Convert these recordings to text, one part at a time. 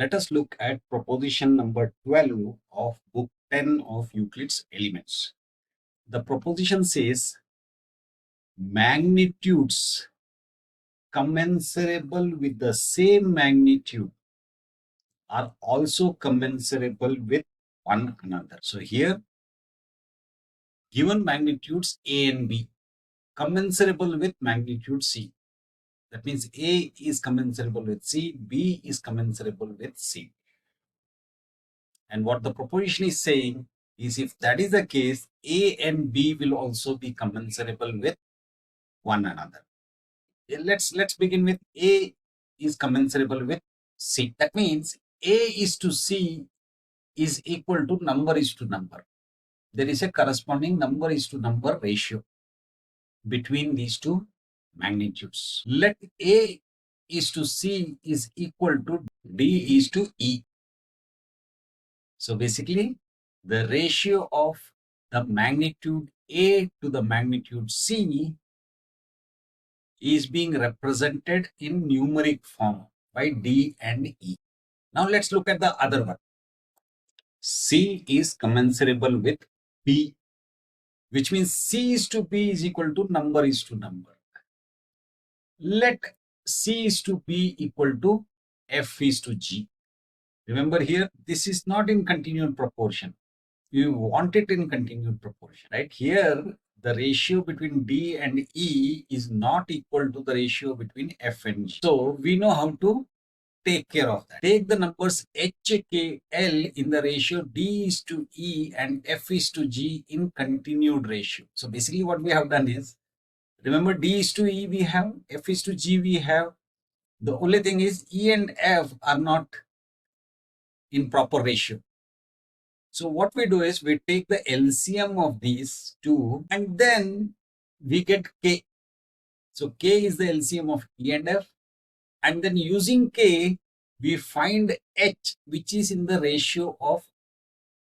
Let us look at proposition number 12 of book 10 of Euclid's Elements. The proposition says magnitudes commensurable with the same magnitude are also commensurable with one another. So here, given magnitudes A and B, commensurable with magnitude C. That means A is commensurable with C, B is commensurable with C. And what the proposition is saying is, if that is the case, A and B will also be commensurable with one another. Let's begin with A is commensurable with C. That means A is to C is equal to number is to number. There is a corresponding number is to number ratio between these two magnitudes. Let A is to C is equal to D is to E. So basically, the ratio of the magnitude A to the magnitude C is being represented in numeric form by D and E. Now let's look at the other one. C is commensurable with B, which means C is to B is equal to number is to number. Let C is to B equal to F is to G. Remember here, this is not in continued proportion. You want it in continued proportion, right? Here, the ratio between D and E is not equal to the ratio between F and G. So we know how to take care of that. Take the numbers H, K, L in the ratio D is to E and F is to G in continued ratio. So basically what we have done is, remember D is to E we have, F is to G we have. The only thing is E and F are not in proper ratio. So what we do is we take the LCM of these two and then we get K. So K is the LCM of E and F, and then using K we find H, which is in the ratio of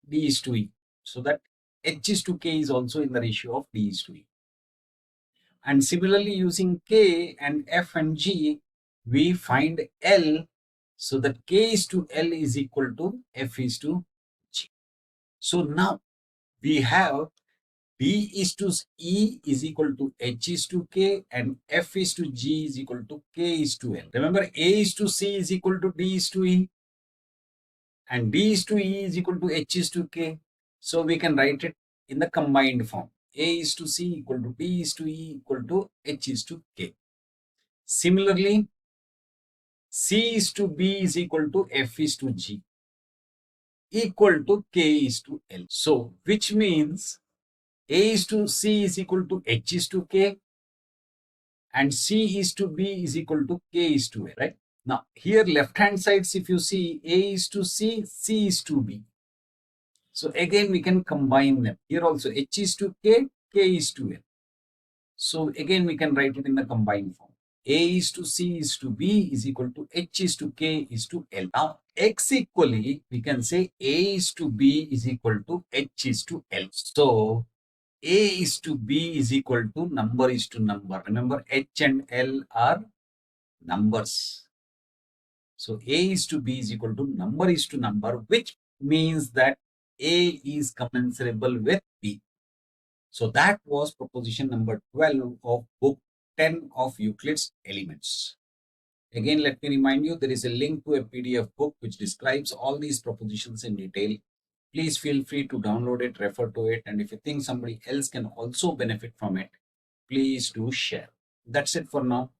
D is to E. So that H is to K is also in the ratio of D is to E. And similarly using K and F and G we find L, so that K is to L is equal to F is to G. So now we have D is to E is equal to H is to K and F is to G is equal to K is to L. Remember, A is to C is equal to D is to E and D is to E is equal to H is to K. So we can write it in the combined form. A is to C equal to D is to E equal to H is to K. Similarly, C is to B is equal to F is to G equal to K is to L. So which means A is to C is equal to H is to K and C is to B is equal to K is to L, right? Now here left hand sides, if you see, A is to C, C is to B. So again we can combine them. Here also H is to K, K is to L. So again we can write it in the combined form. A is to C is to B is equal to H is to K is to L. Now X equally we can say A is to B is equal to H is to L. So A is to B is equal to number is to number. Remember, H and L are numbers. So A is to B is equal to number is to number, which means that A is commensurable with B. So that was proposition number 12 of book 10 of Euclid's Elements. Again, let me remind you, there is a link to a PDF book which describes all these propositions in detail. Please feel free to download it, refer to it, and if you think somebody else can also benefit from it, please do share. That's it for now.